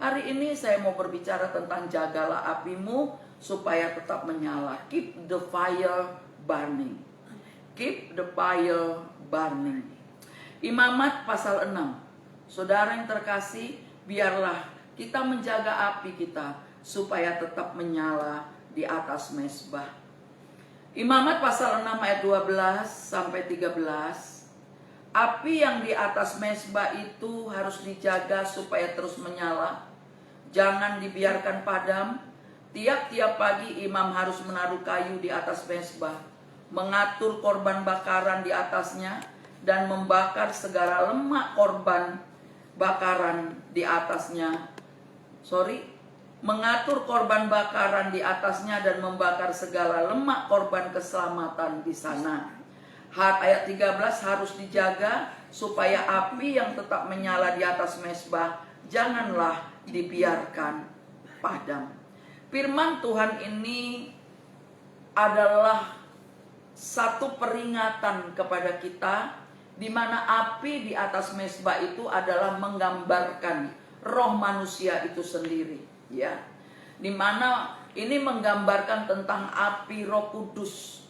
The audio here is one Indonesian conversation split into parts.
Hari ini saya mau berbicara tentang jagalah apimu supaya tetap menyala. Keep the fire burning. Keep the fire burning. Imamat pasal 6. Saudara yang terkasih, biarlah kita menjaga api kita supaya tetap menyala di atas mezbah. Imamat pasal 6 ayat 12 sampai 13. Api yang di atas mezbah itu harus dijaga supaya terus menyala. Jangan dibiarkan padam. Tiap-tiap pagi imam harus menaruh kayu di atas mezbah, mengatur korban bakaran di atasnya, dan membakar segala lemak korban bakaran di atasnya. Mengatur korban bakaran di atasnya dan membakar segala lemak korban keselamatan di sana. Ayat 13 harus dijaga supaya api yang tetap menyala di atas mezbah janganlah dibiarkan padam. Firman Tuhan ini adalah satu peringatan kepada kita, di mana api di atas mezbah itu adalah menggambarkan roh manusia itu sendiri, ya. Di mana ini menggambarkan tentang api Roh Kudus.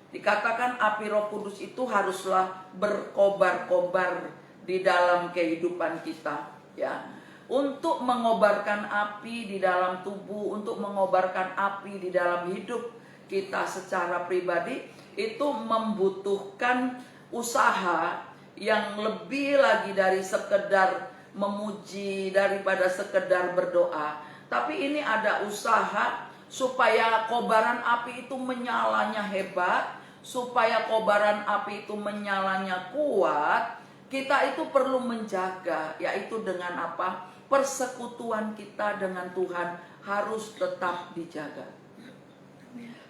Dikatakan api Roh Kudus itu haruslah berkobar-kobar di dalam kehidupan kita, ya. Untuk mengobarkan api di dalam tubuh, untuk mengobarkan api di dalam hidup kita secara pribadi, itu membutuhkan usaha yang lebih lagi dari sekedar memuji, daripada sekedar berdoa. Tapi ini ada usaha supaya kobaran api itu menyalanya hebat, supaya kobaran api itu menyalanya kuat. Kita itu perlu menjaga, yaitu dengan apa? Persekutuan kita dengan Tuhan harus tetap dijaga.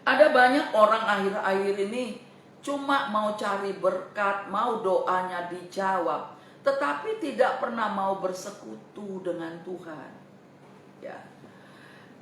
Ada banyak orang akhir-akhir ini cuma mau cari berkat, mau doanya dijawab, tetapi tidak pernah mau bersekutu dengan Tuhan. Ya.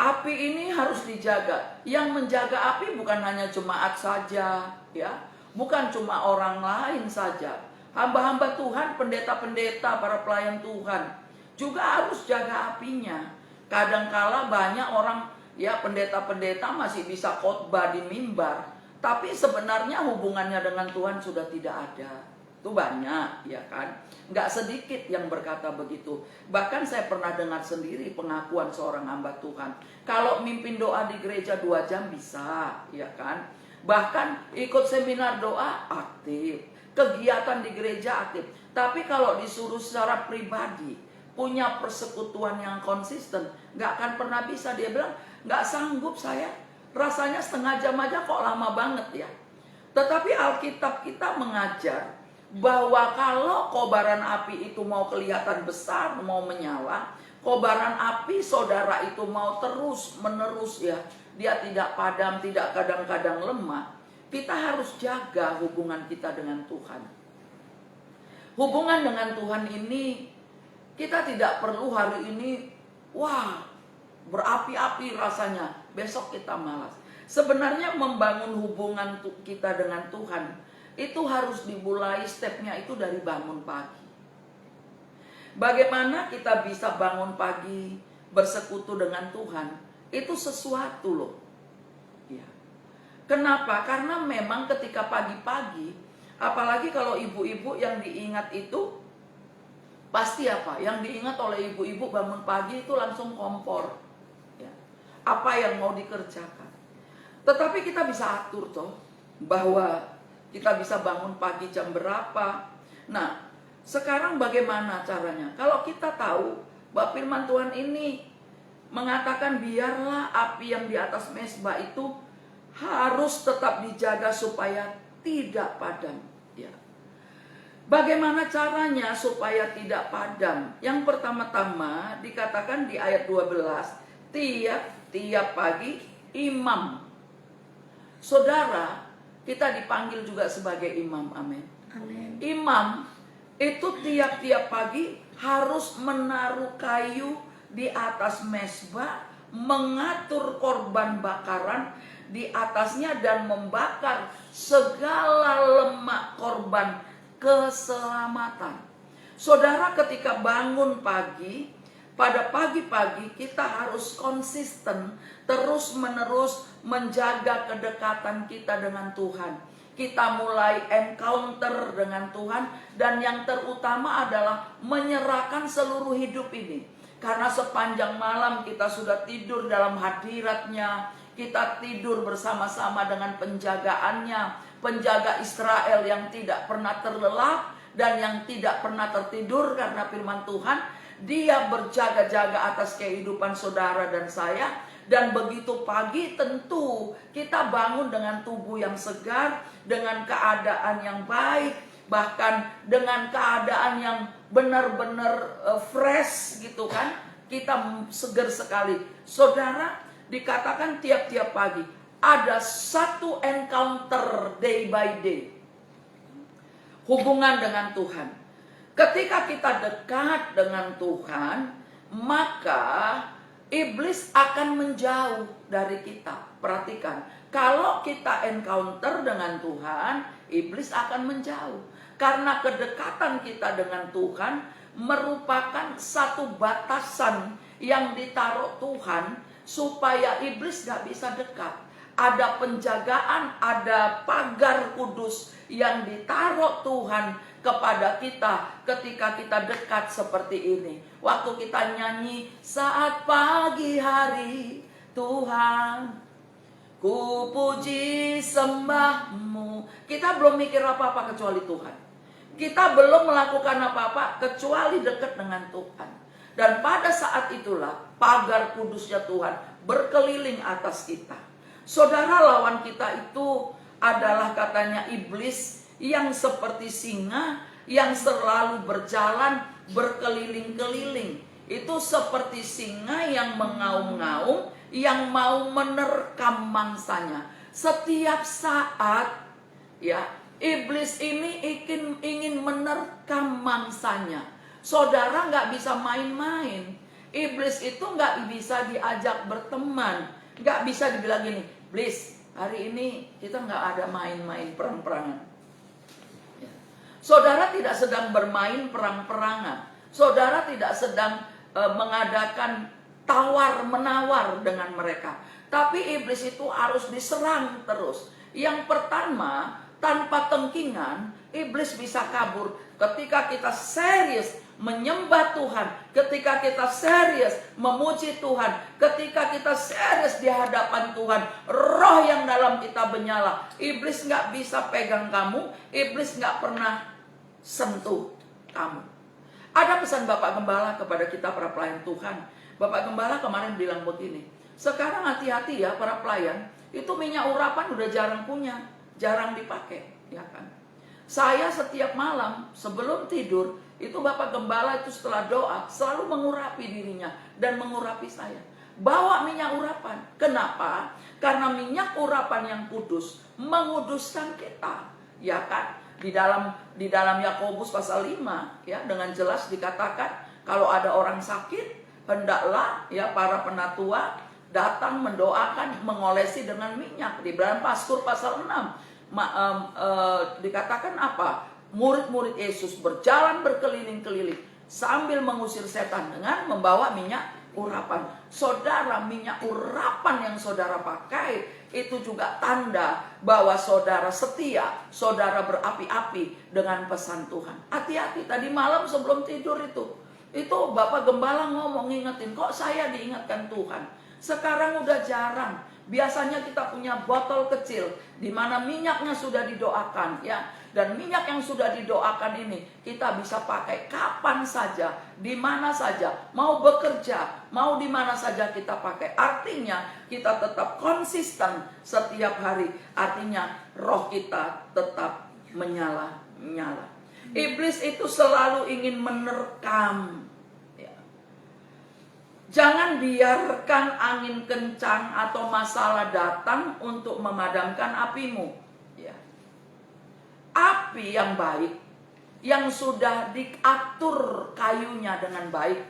Api ini harus dijaga. Yang menjaga api bukan hanya jemaat saja, ya. Bukan cuma orang lain saja. Hamba-hamba Tuhan, pendeta-pendeta, para pelayan Tuhan juga harus jaga apinya. Kadangkala banyak orang, ya, pendeta-pendeta masih bisa khotbah di mimbar, tapi sebenarnya hubungannya dengan Tuhan sudah tidak ada. Itu banyak, ya kan? Nggak sedikit yang berkata begitu. Bahkan saya pernah dengar sendiri pengakuan seorang hamba Tuhan. Kalau mimpin doa di gereja 2 jam bisa, ya kan? Bahkan ikut seminar doa aktif, kegiatan di gereja aktif. Tapi kalau disuruh secara pribadi, punya persekutuan yang konsisten, nggak akan pernah bisa. Dia bilang, nggak sanggup saya. Rasanya setengah jam aja kok lama banget ya. Tetapi Alkitab kita mengajar bahwa kalau kobaran api itu mau kelihatan besar, mau menyala, kobaran api saudara itu mau terus menerus, ya, dia tidak padam, tidak kadang-kadang lemah. Kita harus jaga hubungan kita dengan Tuhan. Hubungan dengan Tuhan ini, kita tidak perlu hari ini, wah, berapi-api rasanya, besok kita malas. Sebenarnya membangun hubungan kita dengan Tuhan itu harus dimulai stepnya itu dari bangun pagi. Bagaimana kita bisa bangun pagi bersekutu dengan Tuhan? Itu sesuatu loh. Ya. Kenapa? Karena memang ketika pagi-pagi, apalagi kalau ibu-ibu yang diingat itu pasti apa? Yang diingat oleh ibu-ibu bangun pagi itu langsung kompor. Ya. Apa yang mau dikerjakan. Tetapi kita bisa atur toh, bahwa kita bisa bangun pagi jam berapa. Nah, sekarang bagaimana caranya? Kalau kita tahu bahwa firman Tuhan ini mengatakan biarlah api yang di atas mezbah itu harus tetap dijaga supaya tidak padam. Ya. Bagaimana caranya supaya tidak padam? Yang pertama-tama dikatakan di ayat 12, tiap pagi imam. Saudara, kita dipanggil juga sebagai imam, amin. Amin. Imam itu tiap-tiap pagi harus menaruh kayu di atas mezbah, mengatur korban bakaran di atasnya dan membakar segala lemak korban keselamatan. Saudara ketika bangun pagi, pada pagi-pagi kita harus konsisten, terus-menerus menjaga kedekatan kita dengan Tuhan. Kita mulai encounter dengan Tuhan, dan yang terutama adalah menyerahkan seluruh hidup ini. Karena sepanjang malam kita sudah tidur dalam hadirat-Nya, kita tidur bersama-sama dengan penjagaannya, penjaga Israel yang tidak pernah terlelap dan yang tidak pernah tertidur karena firman Tuhan. Dia berjaga-jaga atas kehidupan saudara dan saya. Dan begitu pagi tentu kita bangun dengan tubuh yang segar, dengan keadaan yang baik, bahkan dengan keadaan yang benar-benar fresh gitu kan. Kita segar sekali. Saudara, dikatakan tiap-tiap pagi ada satu encounter day by day. Hubungan dengan Tuhan. Ketika kita dekat dengan Tuhan, maka iblis akan menjauh dari kita. Perhatikan, kalau kita encounter dengan Tuhan, iblis akan menjauh. Karena kedekatan kita dengan Tuhan merupakan satu batasan yang ditaruh Tuhan supaya iblis gak bisa dekat. Ada penjagaan, ada pagar kudus yang ditaruh Tuhan kepada kita ketika kita dekat seperti ini. Waktu kita nyanyi, saat pagi hari Tuhan, ku puji sembahmu. Kita belum mikir apa-apa kecuali Tuhan. Kita belum melakukan apa-apa kecuali dekat dengan Tuhan. Dan pada saat itulah pagar kudusnya Tuhan berkeliling atas kita. Saudara, lawan kita itu adalah katanya iblis yang seperti singa yang selalu berjalan berkeliling-keliling. Itu seperti singa yang mengaum-ngaum, yang mau menerkam mangsanya. Setiap saat ya, iblis ini ingin menerkam mangsanya. Saudara, nggak bisa main-main. Iblis itu nggak bisa diajak berteman. Nggak bisa dibilang gini, iblis, hari ini kita nggak ada main-main perang-perangan. Saudara tidak sedang bermain perang-perangan. Saudara tidak sedang mengadakan tawar-menawar dengan mereka. Tapi iblis itu harus diserang terus. Yang pertama, tanpa tengkingan, iblis bisa kabur. Ketika kita serius menyembah Tuhan, ketika kita serius memuji Tuhan, ketika kita serius di hadapan Tuhan, roh yang dalam kita menyala. Iblis nggak bisa pegang kamu, iblis nggak pernah sentuh kamu. Ada pesan Bapak Gembala kepada kita para pelayan Tuhan. Bapak Gembala kemarin bilang begini, sekarang hati-hati ya para pelayan, itu minyak urapan udah jarang punya, jarang dipakai, ya kan? Saya setiap malam sebelum tidur, itu Bapak Gembala itu setelah doa selalu mengurapi dirinya dan mengurapi saya. Bawa minyak urapan. Kenapa? Karena minyak urapan yang kudus menguduskan kita, ya kan? Di dalam Yakobus pasal 5 ya, dengan jelas dikatakan kalau ada orang sakit, hendaklah ya para penatua datang mendoakan, mengolesi dengan minyak. Di dalam Pastur pasal 6 dikatakan apa? Murid-murid Yesus berjalan berkeliling-keliling sambil mengusir setan dengan membawa minyak urapan. Saudara, minyak urapan yang saudara pakai itu juga tanda bahwa saudara setia, saudara berapi-api dengan pesan Tuhan. Hati-hati, tadi malam sebelum tidur itu Bapak Gembala ngomong, ngingetin, kok saya diingatkan Tuhan. Sekarang udah jarang. Biasanya kita punya botol kecil di mana minyaknya sudah didoakan ya. Dan minyak yang sudah didoakan ini kita bisa pakai kapan saja, di mana saja, mau bekerja, mau di mana saja kita pakai. Artinya kita tetap konsisten setiap hari. Artinya roh kita tetap menyala-nyala. Iblis itu selalu ingin menerkam. Jangan biarkan angin kencang atau masalah datang untuk memadamkan apimu. Ya. Api yang baik, yang sudah diatur kayunya dengan baik,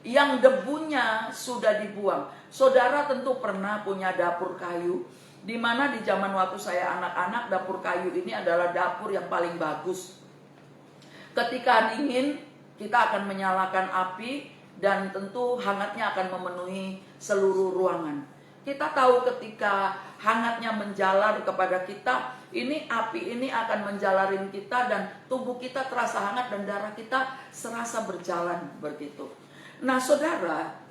yang debunya sudah dibuang. Saudara tentu pernah punya dapur kayu, di mana di zaman waktu saya anak-anak, dapur kayu ini adalah dapur yang paling bagus. Ketika dingin, kita akan menyalakan api, dan tentu hangatnya akan memenuhi seluruh ruangan. Kita tahu ketika hangatnya menjalar kepada kita, ini api ini akan menjalarin kita dan tubuh kita terasa hangat dan darah kita serasa berjalan begitu. Nah saudara,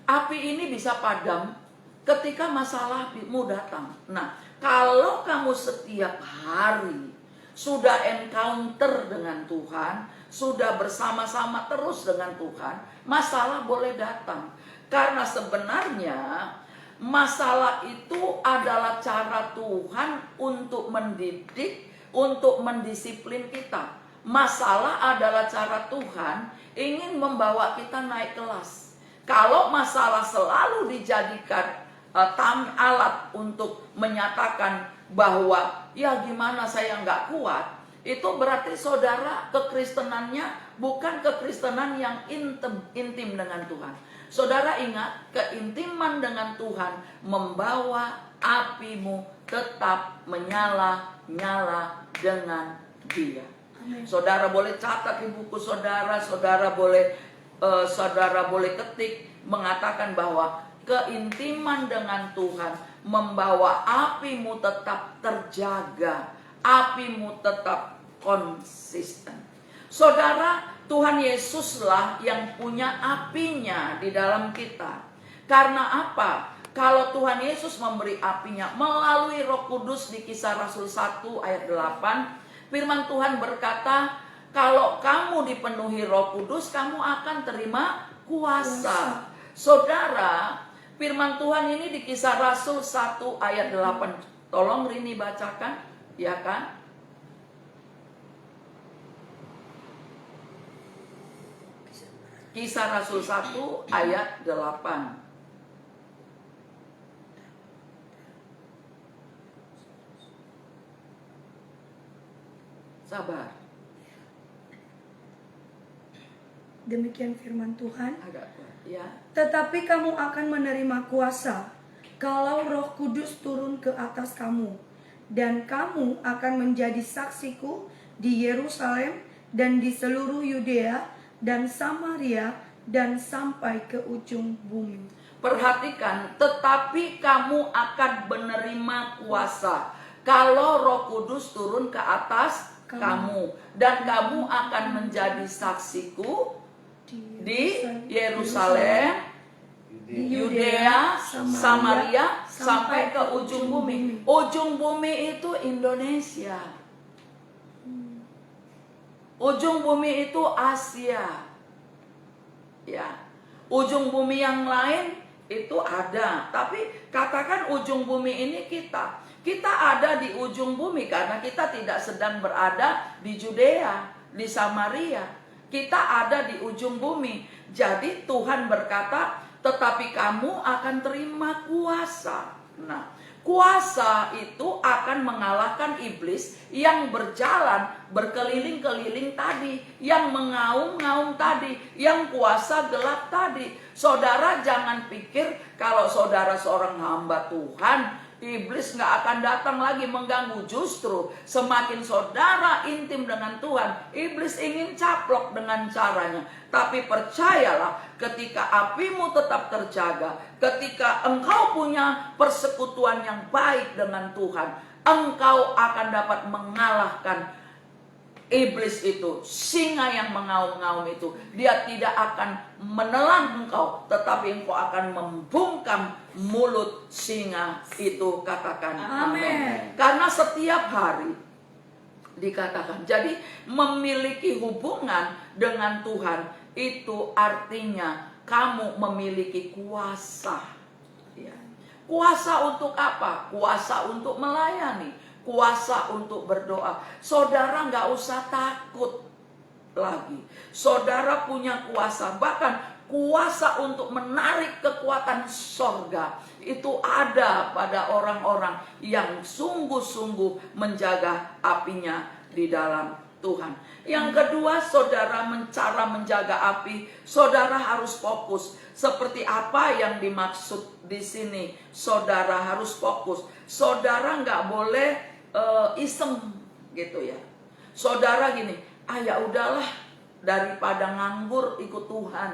api ini bisa padam ketika masalahmu datang. Nah, kalau kamu setiap hari sudah encounter dengan Tuhan, sudah bersama-sama terus dengan Tuhan, masalah boleh datang. Karena sebenarnya masalah itu adalah cara Tuhan untuk mendidik, untuk mendisiplin kita. Masalah adalah cara Tuhan ingin membawa kita naik kelas. Kalau masalah selalu dijadikan alat untuk menyatakan bahwa ya gimana saya nggak kuat, itu berarti saudara kekristenannya bukan kekristenan yang intim dengan Tuhan. Saudara ingat, keintiman dengan Tuhan membawa apimu tetap menyala-nyala dengan Dia. Amen. Saudara boleh catat di buku saudara, saudara boleh ketik mengatakan bahwa keintiman dengan Tuhan membawa apimu tetap terjaga, apimu tetap konsisten. Saudara, Tuhan Yesuslah yang punya apinya di dalam kita. Karena apa? Kalau Tuhan Yesus memberi apinya melalui Roh Kudus di Kisah Rasul 1 ayat 8, firman Tuhan berkata, kalau kamu dipenuhi Roh Kudus, kamu akan terima kuasa. Saudara, firman Tuhan ini di Kisah Rasul 1 ayat 8. Tolong Rini bacakan, ya kan? Kisah Rasul 1 ayat 8. Sabar. Demikian firman Tuhan. Ya. Tetapi kamu akan menerima kuasa kalau Roh Kudus turun ke atas kamu, dan kamu akan menjadi saksiku di Yerusalem dan di seluruh Yudea dan Samaria dan sampai ke ujung bumi. Perhatikan, tetapi kamu akan menerima kuasa kalau Roh Kudus turun ke atas kamu, dan kamu akan menjadi saksiku di Yerusalem, Yudea, Samaria, sampai ke ujung bumi. Ujung bumi itu Indonesia. Ujung bumi itu Asia. Ya. Ujung bumi yang lain itu ada, tapi katakan ujung bumi ini kita. Kita ada di ujung bumi karena kita tidak sedang berada di Judea, di Samaria. Kita ada di ujung bumi. Jadi Tuhan berkata, tetapi kamu akan terima kuasa. Nah, kuasa itu akan mengalahkan iblis yang berjalan berkeliling-keliling tadi, yang mengaum-ngaum tadi, yang kuasa gelap tadi. Saudara jangan pikir kalau saudara seorang hamba Tuhan, iblis gak akan datang lagi mengganggu. Justru semakin saudara intim dengan Tuhan, iblis ingin caplok dengan caranya. Tapi percayalah, ketika apimu tetap terjaga, ketika engkau punya persekutuan yang baik dengan Tuhan, engkau akan dapat mengalahkan iblis itu, singa yang mengaum-ngaum itu. Dia tidak akan menelan engkau, tetapi engkau akan membungkam mulut singa itu. Katakan amin. Karena setiap hari dikatakan, jadi memiliki hubungan dengan Tuhan itu artinya kamu memiliki kuasa. Ya. Kuasa untuk apa? Kuasa untuk melayani, kuasa untuk berdoa. Saudara nggak usah takut lagi. Saudara punya kuasa, bahkan kuasa untuk menarik kekuatan sorga itu ada pada orang-orang yang sungguh-sungguh menjaga apinya di dalam Tuhan. Yang kedua, saudara cara menjaga api, saudara harus fokus. Seperti apa yang dimaksud di sini? Saudara harus fokus. Saudara nggak boleh iseng gitu ya. Saudara gini, ya udahlah, daripada nganggur ikut Tuhan.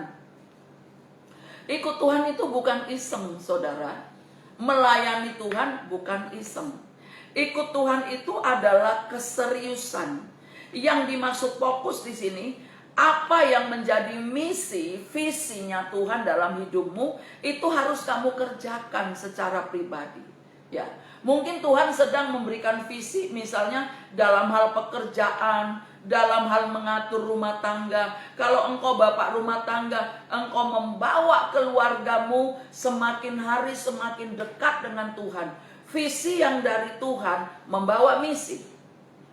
Ikut Tuhan itu bukan iseng, saudara. Melayani Tuhan bukan iseng. Ikut Tuhan itu adalah keseriusan. Yang dimaksud fokus di sini, apa yang menjadi misi, visinya Tuhan dalam hidupmu, itu harus kamu kerjakan secara pribadi. Ya, mungkin Tuhan sedang memberikan visi, misalnya dalam hal pekerjaan, dalam hal mengatur rumah tangga. Kalau engkau bapak rumah tangga, engkau membawa keluargamu semakin hari semakin dekat dengan Tuhan. Visi yang dari Tuhan membawa misi.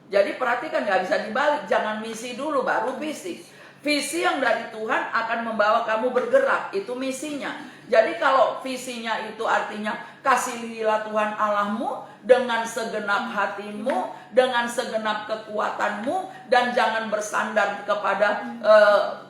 Jadi perhatikan, nggak bisa dibalik. Jangan misi dulu baru visi. Visi yang dari Tuhan akan membawa kamu bergerak. Itu misinya. Jadi kalau visinya itu artinya kasihilah Tuhan Allahmu dengan segenap hatimu, dengan segenap kekuatanmu, dan jangan bersandar kepada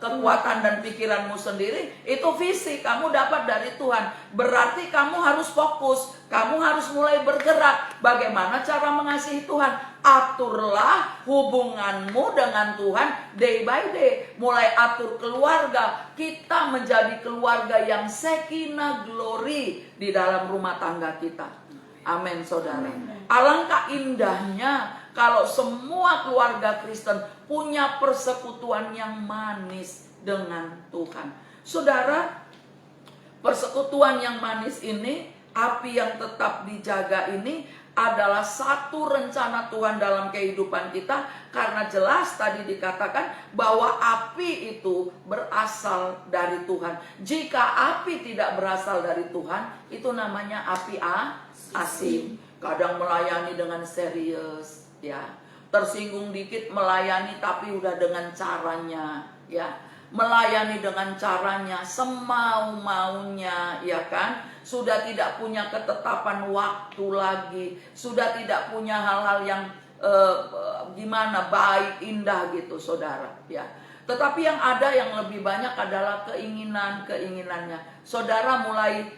kekuatan dan pikiranmu sendiri. Itu visi kamu dapat dari Tuhan. Berarti kamu harus fokus, kamu harus mulai bergerak. Bagaimana cara mengasihi Tuhan? Aturlah hubunganmu dengan Tuhan day by day. Mulai atur keluarga. Kita menjadi keluarga yang Shekinah glory di dalam rumah tangga kita. Amin, saudara. Alangkah indahnya kalau semua keluarga Kristen punya persekutuan yang manis dengan Tuhan. Saudara, persekutuan yang manis ini, api yang tetap dijaga ini adalah satu rencana Tuhan dalam kehidupan kita. Karena jelas tadi dikatakan bahwa api itu berasal dari Tuhan. Jika api tidak berasal dari Tuhan, itu namanya api asin. Kadang melayani dengan serius, ya. Tersinggung dikit melayani tapi udah dengan caranya, ya. Melayani dengan caranya semau-maunya, ya kan? Sudah tidak punya ketetapan waktu lagi, sudah tidak punya hal-hal yang gimana baik, indah gitu, saudara, ya. Tetapi yang ada yang lebih banyak adalah keinginannya. Saudara mulai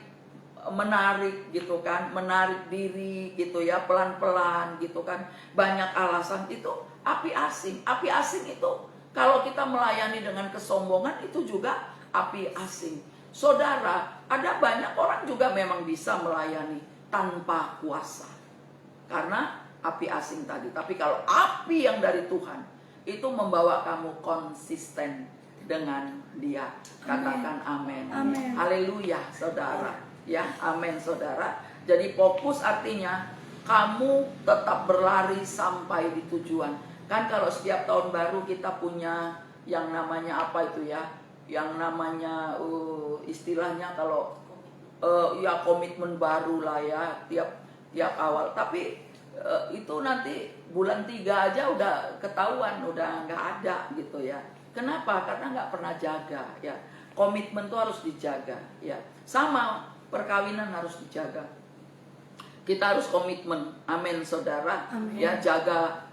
menarik gitu kan, menarik diri gitu ya, pelan-pelan gitu kan. Banyak alasan, itu api asing. Api asing itu kalau kita melayani dengan kesombongan itu juga api asing. Saudara, ada banyak orang juga memang bisa melayani tanpa kuasa. Karena api asing tadi. Tapi kalau api yang dari Tuhan, itu membawa kamu konsisten dengan Dia. Katakan amin. Haleluya, saudara. Ya, amin, saudara. Jadi fokus artinya kamu tetap berlari sampai di tujuan. Kan kalau setiap tahun baru kita punya yang namanya apa itu ya? Yang namanya istilahnya kalau ya komitmen baru lah ya tiap awal. Tapi itu nanti bulan 3 aja udah ketahuan, udah nggak ada gitu ya. Kenapa? Karena nggak pernah jaga ya. Komitmen tuh harus dijaga ya. Sama perkawinan harus dijaga. Kita harus komitmen. Amin, saudara. Amin. Ya, jaga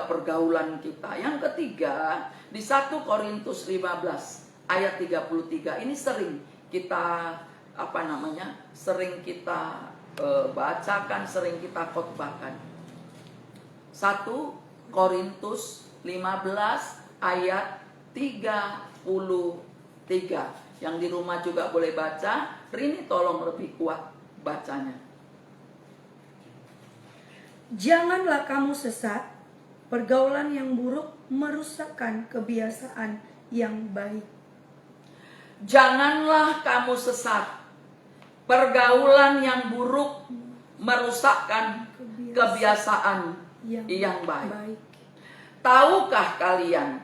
pergaulan kita. Yang ketiga, di 1 Korintus 15 ayat 33. Ini sering kita sering kita bacakan, sering kita khotbahkan. 1 Korintus 15 ayat 33. Yang di rumah juga boleh baca. Rini tolong lebih kuat bacanya. Janganlah kamu sesat. Pergaulan yang buruk merusakkan kebiasaan yang baik. Janganlah kamu sesat. Pergaulan yang buruk merusakkan kebiasaan yang baik. Tahukah kalian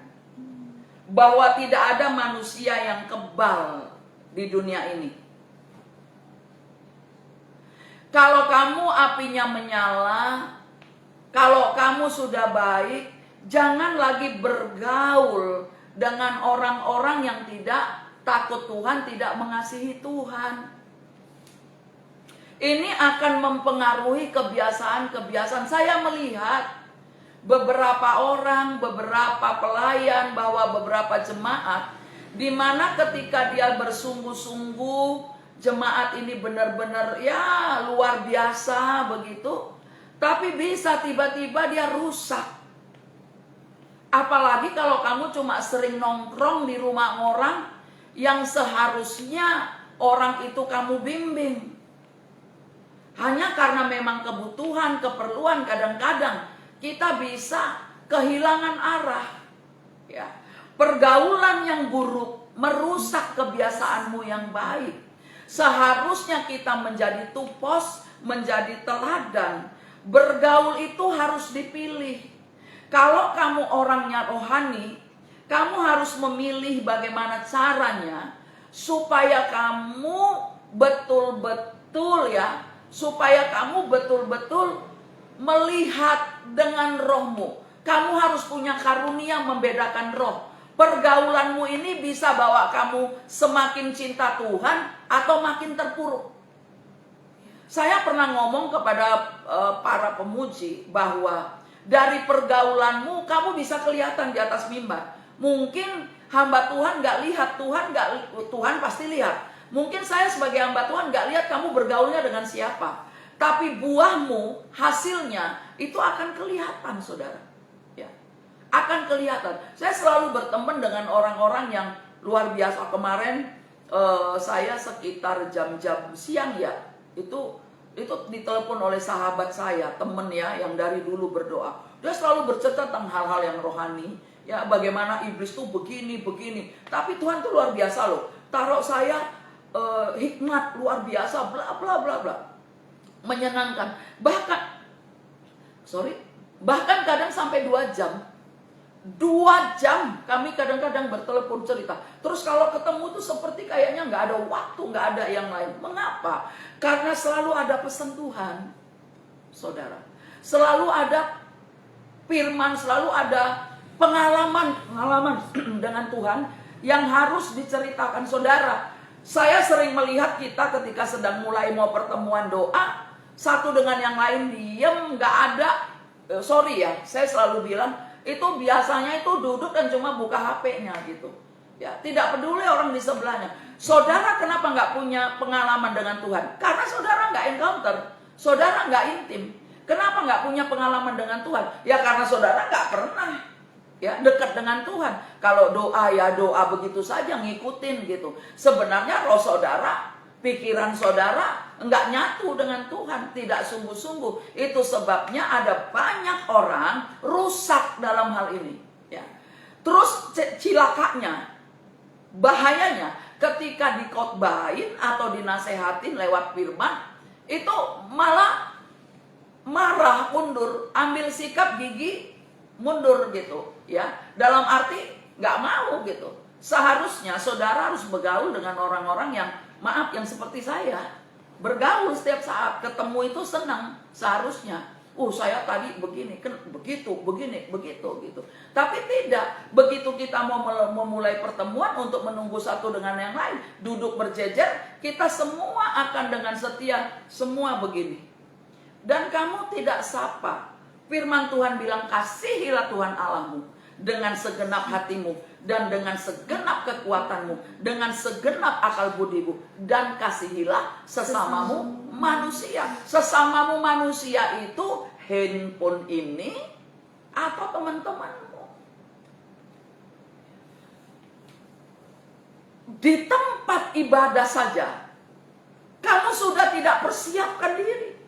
bahwa tidak ada manusia yang kebal di dunia ini? Kalau kamu apinya menyala, kalau kamu sudah baik, jangan lagi bergaul dengan orang-orang yang tidak takut Tuhan, tidak mengasihi Tuhan. Ini akan mempengaruhi kebiasaan-kebiasaan. Saya melihat beberapa orang, beberapa pelayan, bahwa beberapa jemaat, di mana ketika dia bersungguh-sungguh, jemaat ini benar-benar ya luar biasa begitu, tapi bisa tiba-tiba dia rusak. Apalagi kalau kamu cuma sering nongkrong di rumah orang yang seharusnya orang itu kamu bimbing. Hanya karena memang kebutuhan, keperluan, kadang-kadang kita bisa kehilangan arah. Ya. Pergaulan yang buruk merusak kebiasaanmu yang baik. Seharusnya kita menjadi tupos, menjadi teladan. Bergaul itu harus dipilih. Kalau kamu orangnya rohani, kamu harus memilih bagaimana caranya supaya kamu betul-betul supaya kamu betul-betul melihat dengan rohmu. Kamu harus punya karunia membedakan roh. Pergaulanmu ini bisa bawa kamu semakin cinta Tuhan atau makin terpuruk. Saya pernah ngomong kepada para pemuji bahwa dari pergaulanmu kamu bisa kelihatan di atas mimbar. Mungkin hamba Tuhan gak lihat, Tuhan pasti lihat. Mungkin saya sebagai hamba Tuhan gak lihat kamu bergaulnya dengan siapa. Tapi buahmu, hasilnya itu akan kelihatan, saudara. Ya, akan kelihatan. Saya selalu berteman dengan orang-orang yang luar biasa. Kemarin saya sekitar jam-jam siang itu ditelepon oleh sahabat saya, temen yang dari dulu berdoa. Dia selalu bercerita tentang hal-hal yang rohani. Ya, bagaimana iblis tuh begini. Tapi Tuhan tuh luar biasa loh. Taruh saya hikmat luar biasa, bla bla bla bla, menyenangkan. Bahkan kadang sampai 2 jam kami kadang-kadang bertelepon cerita. Terus kalau ketemu tuh seperti kayaknya nggak ada waktu, nggak ada yang lain. Mengapa? Karena selalu ada pesan Tuhan, saudara. Selalu ada firman, selalu ada pengalaman dengan Tuhan yang harus diceritakan, saudara. Saya sering melihat kita ketika sedang mulai mau pertemuan doa, satu dengan yang lain diem, nggak ada. Saya selalu bilang itu biasanya itu duduk dan cuma buka HP-nya gitu. Ya, tidak peduli orang di sebelahnya. Saudara kenapa nggak punya pengalaman dengan Tuhan? Karena saudara nggak encounter, saudara nggak intim. Kenapa nggak punya pengalaman dengan Tuhan? Ya karena saudara nggak pernah dekat dengan Tuhan. Kalau doa doa begitu saja ngikutin gitu. Sebenarnya roh saudara, pikiran saudara nggak nyatu dengan Tuhan, tidak sungguh-sungguh. Itu sebabnya ada banyak orang rusak dalam hal ini. Ya. Terus cilakanya, bahayanya ketika dikotbahin atau dinasehatin lewat firman, itu malah marah, mundur, ambil sikap gigi mundur gitu. Ya, dalam arti nggak mau gitu. Seharusnya saudara harus bergaul dengan orang-orang yang yang seperti saya. Bergaul setiap saat, ketemu itu senang seharusnya. Saya tadi begini, kan begitu gitu. Tapi tidak, begitu kita mau memulai pertemuan untuk menunggu satu dengan yang lain, duduk berjejer, kita semua akan dengan setia, semua begini. Dan kamu tidak sapa. Firman Tuhan bilang, kasihilah Tuhan Allahmu dengan segenap hatimu dan dengan segenap kekuatanmu, dengan segenap akal budimu, dan kasihilah sesamamu manusia. Sesamamu manusia itu handphone ini atau teman-temanmu. Di tempat ibadah saja kamu sudah tidak persiapkan diri.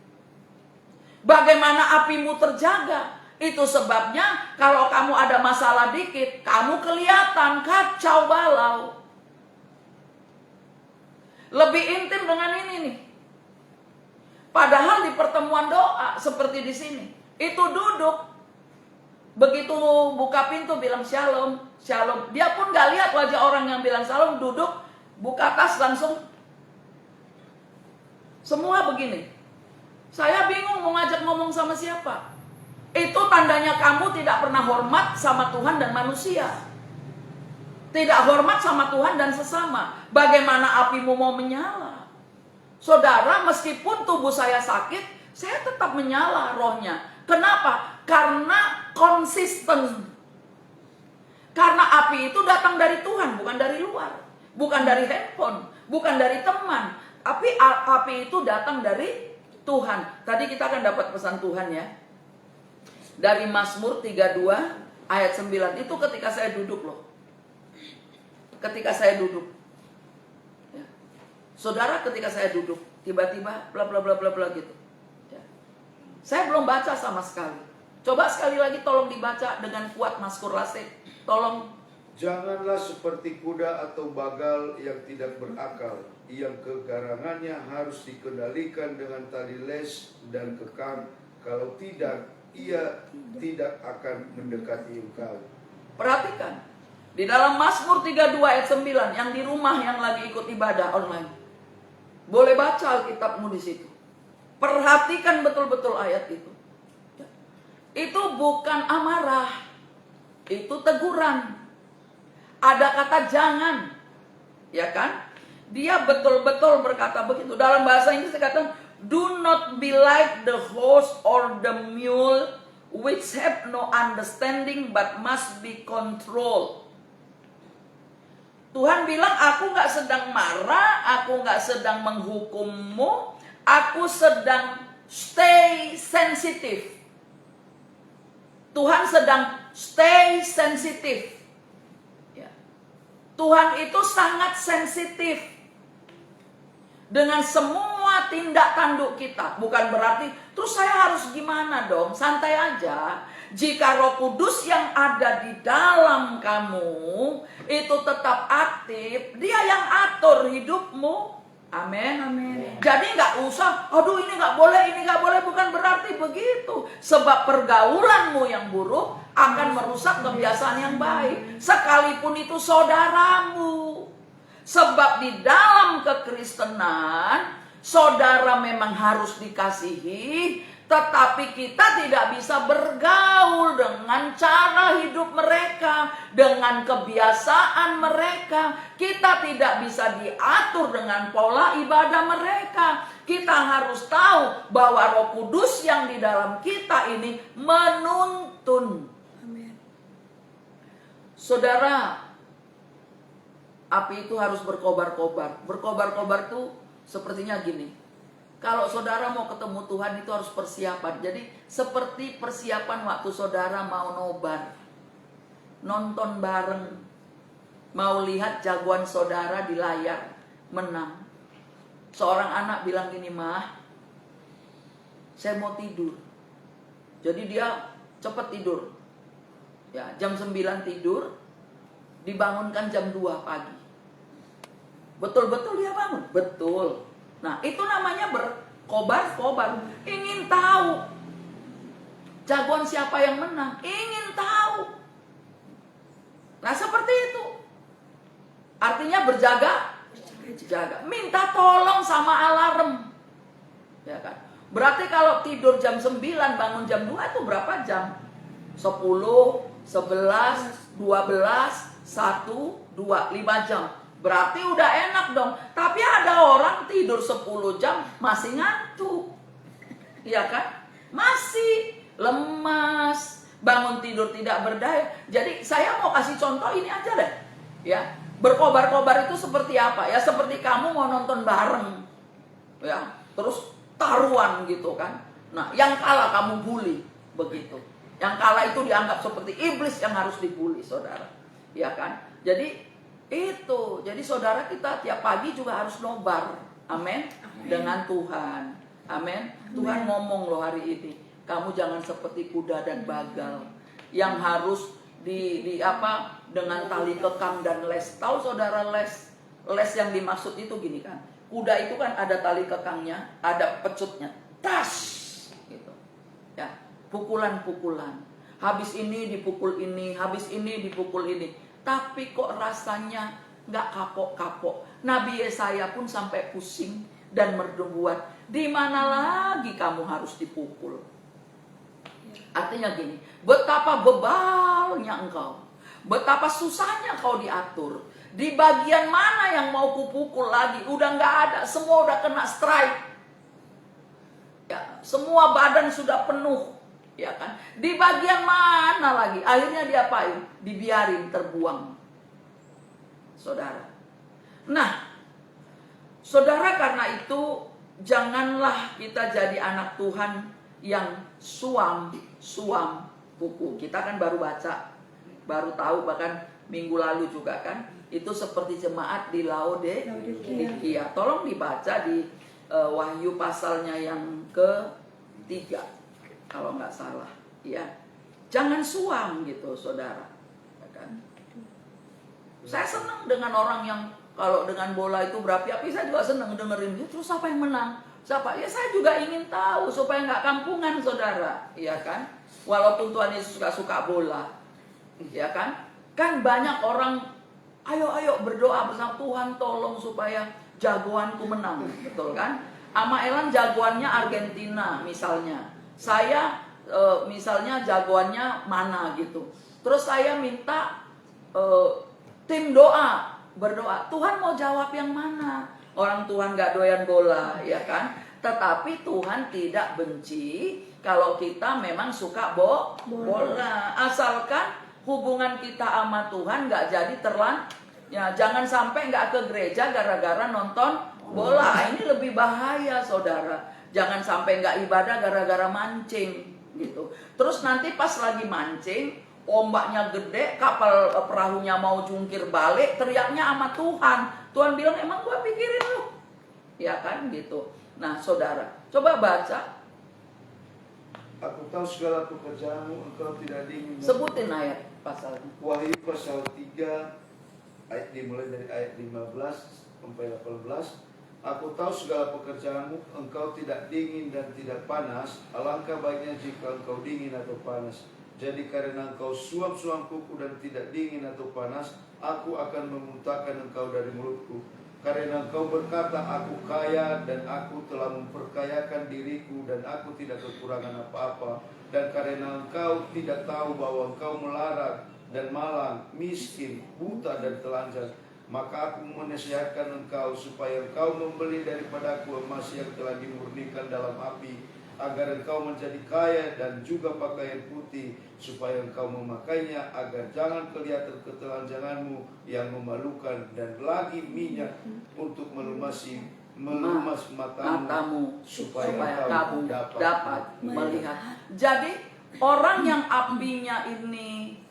Bagaimana apimu terjaga? Itu sebabnya kalau kamu ada masalah dikit, kamu kelihatan kacau balau. Lebih intim dengan ini nih. Padahal di pertemuan doa seperti di sini, itu duduk, begitu buka pintu bilang shalom, shalom. Dia pun gak lihat wajah orang yang bilang shalom, duduk, buka tas langsung. Semua begini. Saya bingung mau ngajak ngomong sama siapa. Itu tandanya kamu tidak pernah hormat sama Tuhan dan manusia. Tidak hormat sama Tuhan dan sesama. Bagaimana apimu mau menyala? Saudara, meskipun tubuh saya sakit, saya tetap menyala rohnya. Kenapa? Karena konsisten. Karena api itu datang dari Tuhan, bukan dari luar. Bukan dari handphone, bukan dari teman. Tapi api itu datang dari Tuhan. Tadi kita akan dapat pesan Tuhan ya. Dari Mazmur 32 ayat 9. Itu ketika saya duduk loh. Ketika saya duduk. Ya. Saudara, ketika saya duduk, tiba-tiba bla bla bla bla bla gitu. Ya. Saya belum baca sama sekali. Coba sekali lagi tolong dibaca dengan kuat, Mas Kurlasek. Tolong. Janganlah seperti kuda atau bagal yang tidak berakal, yang kegarangannya harus dikendalikan dengan tali les dan kekang. Kalau tidak, ia tidak akan mendekati engkau. Perhatikan. Di dalam Mazmur 32 ayat 9, yang di rumah yang lagi ikut ibadah online. Boleh baca Alkitabmu di situ. Perhatikan betul-betul ayat itu. Itu bukan amarah. Itu teguran. Ada kata jangan, ya kan? Dia betul-betul berkata begitu. Dalam bahasa Inggris dikatakan, do not be like the horse or the mule, which have no understanding but must be controlled. Tuhan bilang, aku gak sedang marah, aku gak sedang menghukummu, aku sedang stay sensitive. Tuhan sedang stay sensitive. Tuhan itu sangat sensitif dengan semua tindak tanduk kita. Bukan berarti, terus saya harus gimana dong? Santai aja. Jika Roh Kudus yang ada di dalam kamu itu tetap aktif, Dia yang atur hidupmu. Amin. Amin. Jadi nggak usah, aduh ini nggak boleh, ini nggak boleh. Bukan berarti begitu. Sebab pergaulanmu yang buruk akan merusak kebiasaan yang baik. Sekalipun itu saudaramu. Sebab di dalam kekristenan, saudara memang harus dikasihi. Tetapi kita tidak bisa bergaul dengan cara hidup mereka, dengan kebiasaan mereka. Kita tidak bisa diatur dengan pola ibadah mereka. Kita harus tahu bahwa Roh Kudus yang di dalam kita ini menuntun. Amin. Saudara, api itu harus berkobar-kobar. Berkobar-kobar tuh sepertinya gini. Kalau saudara mau ketemu Tuhan itu harus persiapan. Jadi seperti persiapan waktu saudara mau nobar. Nonton bareng. Mau lihat jagoan saudara di layar menang. Seorang anak bilang gini, Mah, saya mau tidur. Jadi dia cepat tidur. Ya, jam 9 tidur, dibangunkan jam 2 pagi. Betul-betul dia bangun? Betul. Nah, itu namanya berkobar-kobar. Ingin tahu jagoan siapa yang menang. Ingin tahu. Nah, seperti itu. Artinya berjaga. Minta tolong sama alarm. Ya kan? Berarti kalau tidur jam 9, bangun jam 2 itu berapa jam? 10, 11, 12, 1, 2, 5 jam. Berarti udah enak dong. Tapi ada orang tidur 10 jam masih ngantuk. Iya kan? Masih lemas, bangun tidur tidak berdaya. Jadi saya mau kasih contoh ini aja deh. Ya, berkobar-kobar itu seperti apa? Ya seperti kamu mau nonton bareng. Ya, terus taruhan gitu kan. Nah, yang kalah kamu bully, begitu. Yang kalah itu dianggap seperti iblis yang harus dibully, saudara. Ya kan? Jadi itu, jadi saudara kita tiap pagi juga harus nobar, amin, dengan Tuhan, amin. Tuhan ngomong loh hari ini, kamu jangan seperti kuda dan bagal yang harus di apa dengan tali kekang dan les. Tahu saudara les yang dimaksud itu gini kan? Kuda itu kan ada tali kekangnya, ada pecutnya, tas, gitu, ya, pukulan-pukulan. Habis ini dipukul ini, habis ini dipukul ini. Tapi kok rasanya nggak kapok-kapok. Nabi Yesaya pun sampai pusing dan berdebuat. Di mana lagi kamu harus dipukul? Artinya gini, betapa bebalnya engkau. Betapa susahnya kau diatur. Di bagian mana yang mau kupukul lagi? Udah nggak ada, semua udah kena strike. Ya, semua badan sudah penuh. Ya kan? Di bagian mana lagi? Akhirnya diapain? Dibiarin terbuang. Saudara. Nah, saudara, karena itu janganlah kita jadi anak Tuhan yang suam buku. Kita kan baru baca, baru tahu, bahkan minggu lalu juga kan. Itu seperti jemaat di Laodikia. Tolong dibaca di Wahyu pasalnya yang ke-3 kalau nggak salah, ya. Jangan suam gitu, saudara. Ya kan? Saya senang dengan orang yang kalau dengan bola itu berapi-api, saya juga senang dengerin. Terus siapa yang menang? Siapa? Ya saya juga ingin tahu supaya nggak kampungan, saudara, ya kan? Walaupun Tuhan Yesus gak suka bola, ya kan? Kan banyak orang, ayo berdoa bersama Tuhan, tolong supaya jagoanku menang, betul kan? Ama Elan jagoannya Argentina misalnya, saya misalnya jagoannya mana gitu. Terus saya minta tim doa, berdoa, Tuhan mau jawab yang mana? Orang Tuhan gak doyan bola, ya kan? Tetapi Tuhan tidak benci kalau kita memang suka bola. Asalkan hubungan kita sama Tuhan gak jadi ya, jangan sampai gak ke gereja gara-gara nonton bola. Ini lebih bahaya, saudara. Jangan sampai gak ibadah gara-gara mancing gitu. Terus nanti pas lagi mancing, ombaknya gede, kapal perahunya mau jungkir balik, teriaknya sama Tuhan. Tuhan bilang, emang gua pikirin lu? Ya kan gitu. Nah, saudara, coba baca. Aku tahu segala pekerjaanmu, engkau tidak dingin. Sebutin ayat pasalnya. Wahyu pasal 3 ayat dimulai dari ayat 15 sampai 18. Aku tahu segala pekerjaanmu, engkau tidak dingin dan tidak panas. Alangkah baiknya jika engkau dingin atau panas. Jadi karena engkau suam-suam kuku dan tidak dingin atau panas, aku akan memuntahkan engkau dari mulutku. Karena engkau berkata, aku kaya dan aku telah memperkayakan diriku dan aku tidak kekurangan apa-apa. Dan karena engkau tidak tahu bahwa engkau melarat dan malang, miskin, buta dan telanjang, maka aku menasihatkan engkau supaya engkau membeli daripadaku emas yang telah dimurnikan dalam api, agar engkau menjadi kaya dan juga pakaian putih, supaya engkau memakainya, agar jangan kelihatan ketelanjanganmu yang memalukan, dan lagi minyak untuk melumas matamu supaya kamu dapat melihat. Jadi orang yang apinya ini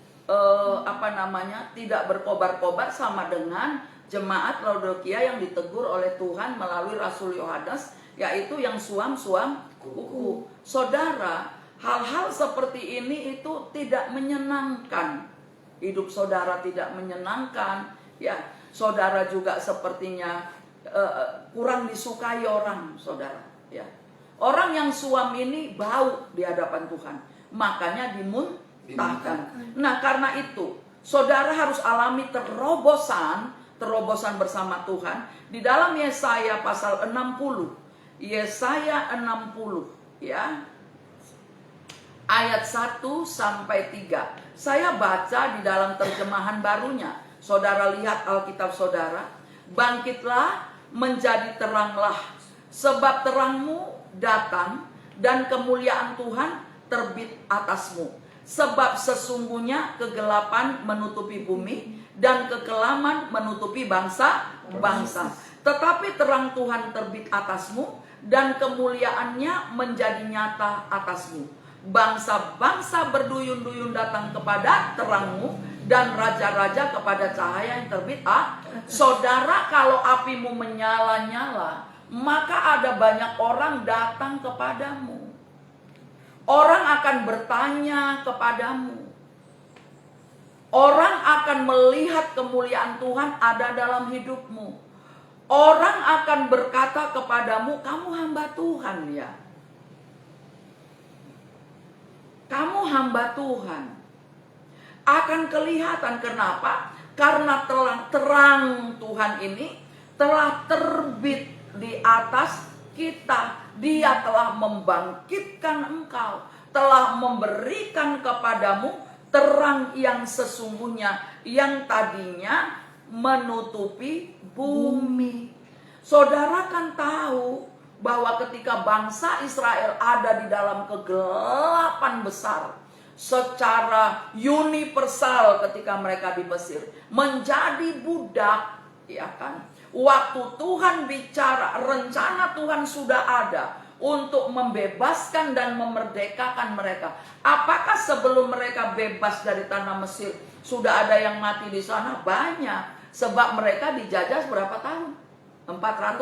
tidak berkobar-kobar sama dengan jemaat Laodikia yang ditegur oleh Tuhan melalui Rasul Yohanes, yaitu yang suam-suam kuku. Saudara, hal-hal seperti ini itu tidak menyenangkan. Hidup saudara tidak menyenangkan, ya. Saudara juga sepertinya kurang disukai orang, saudara, ya. Orang yang suam ini bau di hadapan Tuhan, makanya dimuntahkan. Nah, karena itu saudara harus alami terobosan bersama Tuhan di dalam Yesaya pasal 60. Yesaya 60, ya, ayat 1 sampai 3. Saya baca di dalam terjemahan barunya. Saudara lihat Alkitab saudara. Bangkitlah, menjadi teranglah, sebab terangmu datang dan kemuliaan Tuhan terbit atasmu. Sebab sesungguhnya kegelapan menutupi bumi dan kekelaman menutupi bangsa-bangsa. Tetapi terang Tuhan terbit atasmu dan kemuliaannya menjadi nyata atasmu. Bangsa-bangsa berduyun-duyun datang kepada terangmu, dan raja-raja kepada cahaya yang terbit. Saudara, kalau apimu menyala-nyala, maka ada banyak orang datang kepadamu. Orang akan bertanya kepadamu. Orang akan melihat kemuliaan Tuhan ada dalam hidupmu. Orang akan berkata kepadamu, kamu hamba Tuhan ya. Kamu hamba Tuhan. Akan kelihatan, kenapa? Karena terang Tuhan ini telah terbit di atas kita. Dia telah membangkitkan engkau, telah memberikan kepadamu terang yang sesungguhnya, yang tadinya menutupi bumi. Saudara kan tahu bahwa ketika bangsa Israel ada di dalam kegelapan besar, secara universal ketika mereka di Mesir menjadi budak, ya kan? Waktu Tuhan bicara, rencana Tuhan sudah ada untuk membebaskan dan memerdekakan mereka. Apakah sebelum mereka bebas dari tanah Mesir sudah ada yang mati di sana? Banyak. Sebab mereka dijajah berapa tahun? 400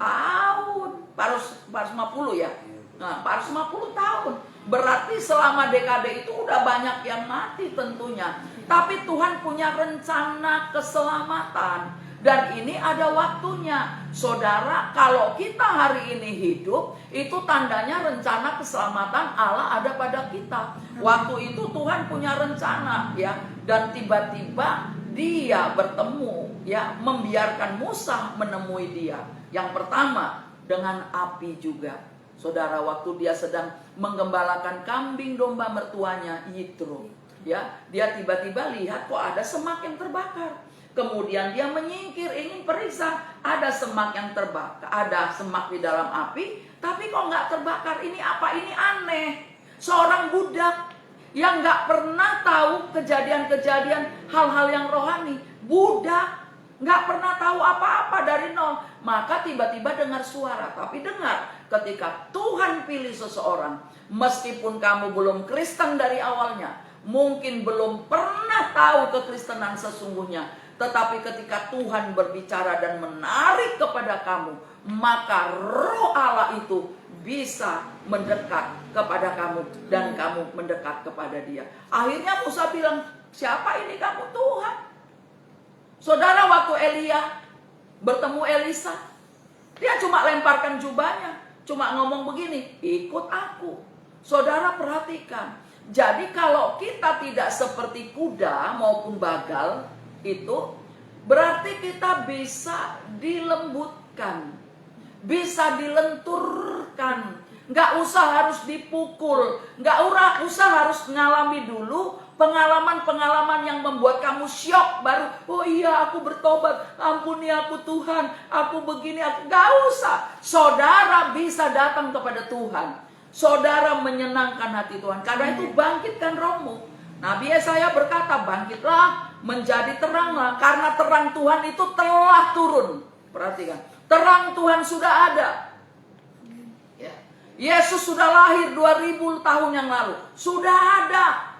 tahun. 450 ya. Nah, 450 tahun. Berarti selama dekade itu udah banyak yang mati tentunya. Tapi Tuhan punya rencana keselamatan. Dan ini ada waktunya. Saudara, kalau kita hari ini hidup, itu tandanya rencana keselamatan Allah ada pada kita. Waktu itu Tuhan punya rencana ya. Dan tiba-tiba dia bertemu ya, membiarkan Musa menemui dia. Yang pertama dengan api juga. Saudara, waktu dia sedang menggembalakan kambing domba mertuanya Yitro, ya, dia tiba-tiba lihat kok ada semak yang terbakar. Kemudian dia menyingkir, ingin periksa, ada semak yang terbakar, ada semak di dalam api, tapi kok nggak terbakar? Ini apa? Ini aneh. Seorang budak yang nggak pernah tahu kejadian-kejadian hal-hal yang rohani, budak, nggak pernah tahu apa-apa dari nol. Maka tiba-tiba dengar suara. Tapi dengar, ketika Tuhan pilih seseorang, meskipun kamu belum Kristen dari awalnya, mungkin belum pernah tahu kekristenan sesungguhnya, tetapi ketika Tuhan berbicara dan menarik kepada kamu, maka Roh Allah itu bisa mendekat kepada kamu dan kamu mendekat kepada Dia. Akhirnya Musa bilang, siapa ini kamu? Tuhan. Saudara, waktu Elia bertemu Elisa, dia cuma lemparkan jubahnya, cuma ngomong begini, ikut aku. Saudara perhatikan, jadi kalau kita tidak seperti kuda maupun bagal, itu berarti kita bisa dilembutkan, bisa dilenturkan. Nggak usah harus dipukul, nggak usah harus ngalami dulu pengalaman-pengalaman yang membuat kamu syok baru, oh iya aku bertobat, ampuni aku Tuhan, aku begini, aku nggak usah. Saudara bisa datang kepada Tuhan, saudara menyenangkan hati Tuhan. Karena itu bangkitkan rohmu. Nabi Yesaya berkata, bangkitlah, menjadi teranglah, karena terang Tuhan itu telah turun. Perhatikan, terang Tuhan sudah ada. Ya. Yesus sudah lahir 2000 tahun yang lalu, sudah ada.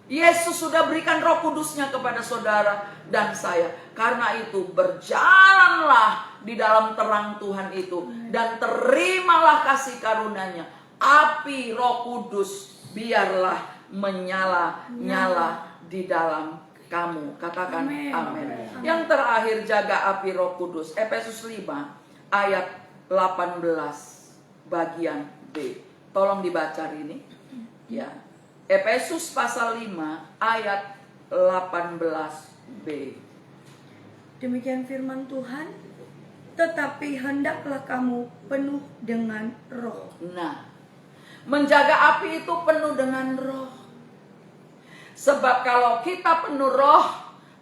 Yesus sudah berikan Roh Kudusnya kepada saudara dan saya. Karena itu berjalanlah di dalam terang Tuhan itu, dan terimalah kasih karunia-Nya. Api Roh Kudus biarlah menyala-nyala di dalam kamu. Katakan amin. Yang terakhir, jaga api Roh Kudus. Efesus 5 ayat 18 bagian B. Tolong dibaca ini. Ya. Efesus pasal 5 ayat 18b. Demikian firman Tuhan, tetapi hendaklah kamu penuh dengan roh. Nah, menjaga api itu penuh dengan roh. Sebab kalau kita penuh roh,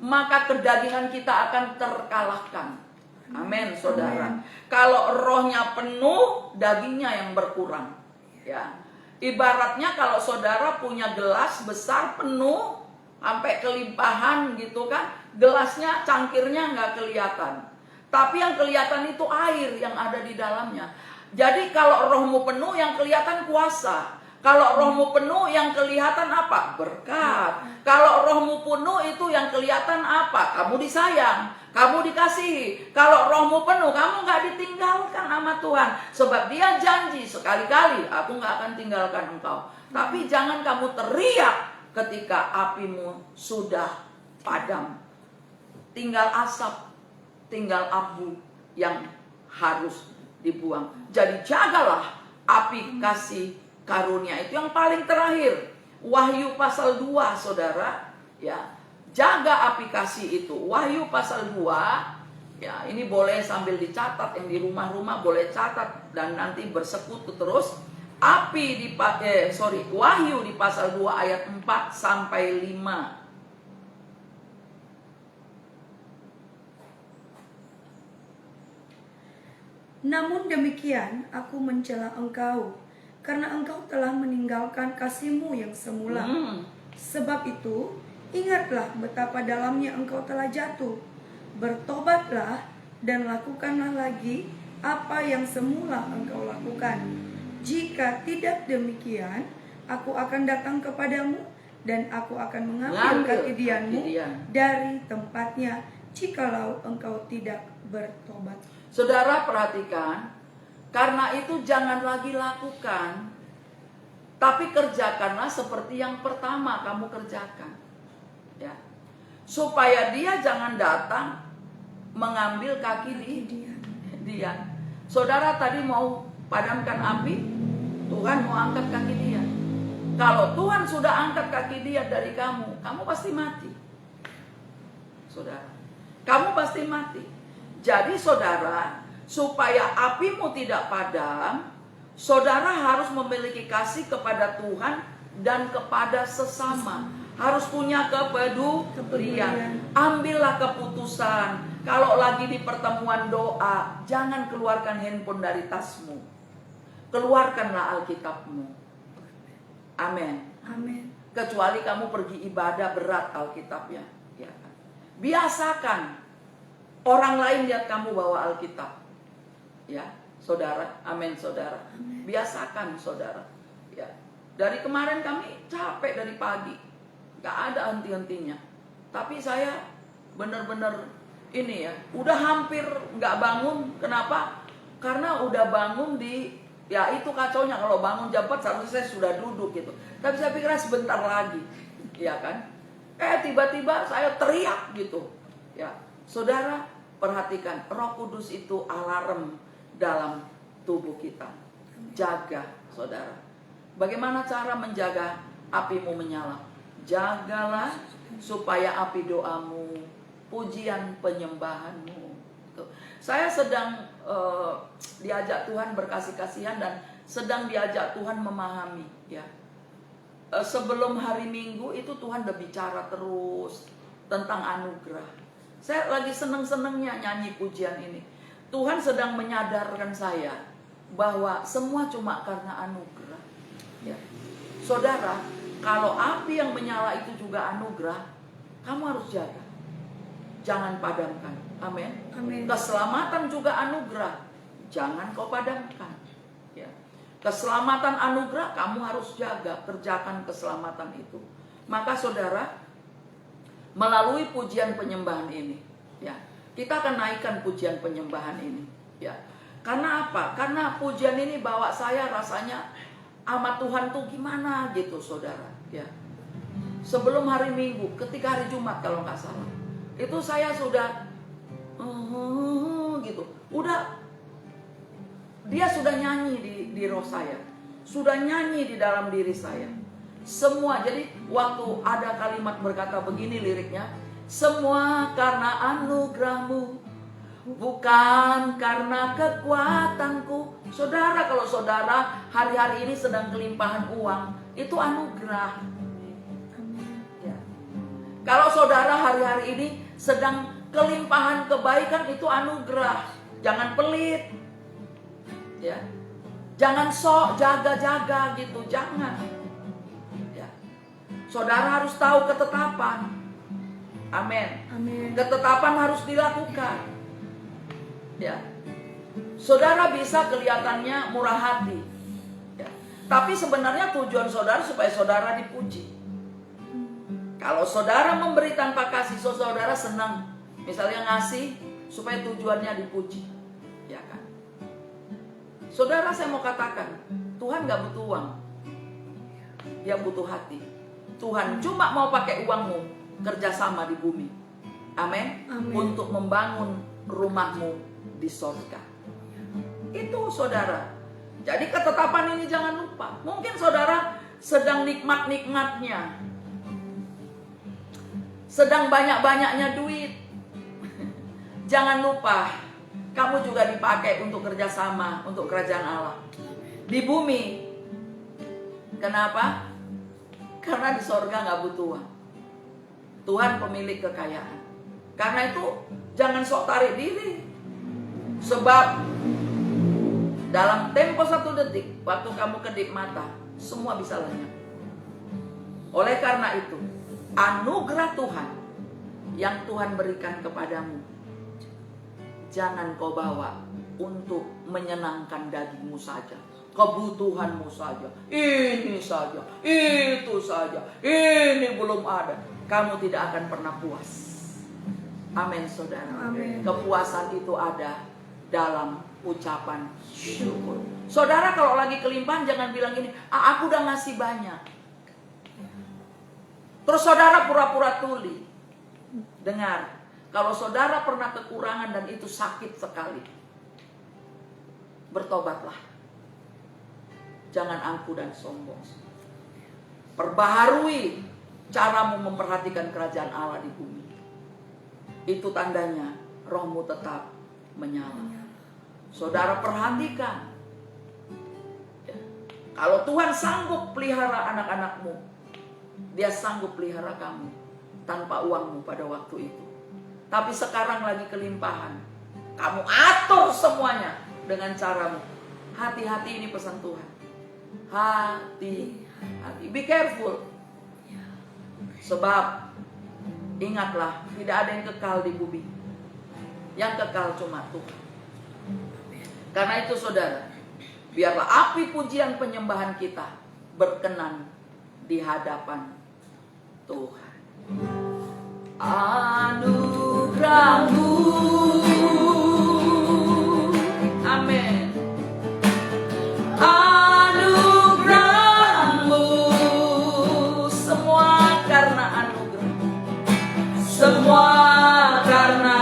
maka kedagingan kita akan terkalahkan. Amin, saudara. Kalau rohnya penuh, dagingnya yang berkurang. Ya. Ibaratnya kalau saudara punya gelas besar penuh sampai kelimpahan gitu kan, gelasnya, cangkirnya nggak kelihatan, tapi yang kelihatan itu air yang ada di dalamnya. Jadi kalau rohmu penuh, yang kelihatan kuasa. Kalau rohmu penuh, yang kelihatan apa? Berkat. Kalau rohmu penuh, itu yang kelihatan apa? Kamu disayang, kamu dikasihi. Kalau rohmu penuh, kamu gak ditinggalkan sama Tuhan. Sebab Dia janji sekali-kali, aku gak akan tinggalkan engkau. Tapi jangan kamu teriak ketika apimu sudah padam. Tinggal asap, tinggal abu yang harus dibuang. Jadi jagalah api kasih karunia itu. Yang paling terakhir, Wahyu pasal 2, saudara, ya. Jaga api kasih itu. Wahyu pasal 2, ya, ini boleh sambil dicatat, yang di rumah-rumah boleh catat dan nanti bersekutu terus. Wahyu di pasal 2 ayat 4 sampai 5. Namun demikian, aku mencela engkau, karena engkau telah meninggalkan kasih-Mu yang semula. Sebab itu, ingatlah betapa dalamnya engkau telah jatuh. Bertobatlah dan lakukanlah lagi apa yang semula engkau lakukan. Jika tidak demikian, aku akan datang kepadamu dan aku akan mengambil kaki dianmu dari tempatnya jikalau engkau tidak bertobat. Saudara perhatikan, karena itu jangan lagi lakukan, tapi kerjakanlah seperti yang pertama kamu kerjakan. Ya. Supaya dia jangan datang mengambil kaki dia. Saudara tadi mau padamkan api, Tuhan mau angkat kaki dia. Kalau Tuhan sudah angkat kaki dia dari kamu, kamu pasti mati. Saudara, kamu pasti mati. Jadi saudara, supaya apimu tidak padam, saudara harus memiliki kasih kepada Tuhan dan kepada sesama. Harus punya kepedulian. Ambillah keputusan. Kalau lagi di pertemuan doa, jangan keluarkan handphone dari tasmu. Keluarkanlah Alkitabmu. Amin. Amin. Kecuali kamu pergi ibadah berat Alkitabnya. Ya. Biasakan orang lain lihat kamu bawa Alkitab. Ya, saudara. Amin, saudara. Biasakan, saudara. Ya. Dari kemarin kami capek dari pagi. Gak ada henti-hentinya. Tapi saya benar-benar ini ya, udah hampir gak bangun. Kenapa? Karena udah bangun di, ya itu kacaunya kalau bangun jam 4 seharusnya saya sudah duduk gitu. Tapi saya pikir sebentar lagi, ya kan? Tiba-tiba saya teriak gitu. Ya, saudara perhatikan, Roh Kudus itu alarm dalam tubuh kita. Jaga, saudara. Bagaimana cara menjaga apimu menyala? Jagalah supaya api doamu, pujian penyembahanmu. Saya sedang diajak Tuhan berkasih-kasihan dan sedang diajak Tuhan memahami. Ya, sebelum hari Minggu itu Tuhan udah bicara terus tentang anugerah. Saya lagi seneng-senengnya nyanyi pujian ini. Tuhan sedang menyadarkan saya bahwa semua cuma karena anugerah. Ya, saudara. Kalau api yang menyala itu juga anugerah, kamu harus jaga. Jangan padamkan. Amin. Amin. Keselamatan juga anugerah. Jangan kau padamkan. Ya. Keselamatan anugerah kamu harus jaga. Kerjakan keselamatan itu. Maka saudara, melalui pujian penyembahan ini, ya, kita akan naikkan pujian penyembahan ini. Ya. Karena apa? Karena pujian ini bawa saya rasanya sama Tuhan tuh gimana gitu, saudara. Ya. Sebelum hari Minggu, ketika hari Jumat kalau nggak salah, itu saya sudah gitu. Dia sudah nyanyi di roh saya, sudah nyanyi di dalam diri saya. Semua, jadi waktu ada kalimat berkata begini liriknya, semua karena anugerahmu, bukan karena kekuatanku. Saudara, kalau saudara hari-hari ini sedang kelimpahan uang, itu anugerah. Ya. Kalau saudara hari-hari ini sedang kelimpahan kebaikan, itu anugerah. Jangan pelit. Ya. Jangan sok jaga-jaga gitu, jangan. Ya. Saudara harus tahu ketetapan. Amin. Amin. Ketetapan harus dilakukan. Ya. Saudara bisa kelihatannya murah hati. Ya. Tapi sebenarnya tujuan saudara supaya saudara dipuji. Kalau saudara memberi tanpa kasih, saudara senang. Misalnya ngasih supaya tujuannya dipuji. Ya kan? Saudara, saya mau katakan, Tuhan gak butuh uang. Dia butuh hati. Tuhan cuma mau pakai uangmu kerjasama di bumi. Amin. Untuk membangun rumahmu di sorga. Itu saudara. Jadi ketetapan ini jangan lupa. Mungkin saudara sedang nikmat-nikmatnya, sedang banyak-banyaknya duit. Jangan lupa, kamu juga dipakai untuk kerjasama untuk kerajaan Allah di bumi. Kenapa? Karena di sorga gak butuh uang. Tuhan pemilik kekayaan. Karena itu jangan sok tarik diri. Sebab dalam tempo 1 detik, waktu kamu kedip mata, semua bisa lenyap. Oleh karena itu, anugerah Tuhan yang Tuhan berikan kepadamu, jangan kau bawa untuk menyenangkan dagingmu saja. kebutuhanmu saja, ini saja, itu saja, ini belum ada, kamu tidak akan pernah puas. Amin, saudara. Amin. Kepuasan itu ada dalam ucapan syukur. Saudara kalau lagi kelimpahan jangan bilang gini, aku udah ngasih banyak. Terus saudara pura-pura tuli. Dengar, kalau saudara pernah kekurangan dan itu sakit sekali, bertobatlah. Jangan angkuh dan sombong. Perbaharui caramu memperhatikan kerajaan Allah di bumi. Itu tandanya rohmu tetap menyala. Saudara perhatikan. Ya. Kalau Tuhan sanggup pelihara anak-anakmu, Dia sanggup pelihara kamu tanpa uangmu pada waktu itu. Tapi sekarang lagi kelimpahan, kamu atur semuanya dengan caramu. Hati-hati, ini pesan Tuhan. Hati-hati. Be careful. Sebab ingatlah, tidak ada yang kekal di bumi. Yang kekal cuma Tuhan. Karena itu saudara, biarlah api pujian penyembahan kita berkenan di hadapan Tuhan. Anugerah-Mu, amin. Anugerah-Mu, semua karena anugerah, semua karena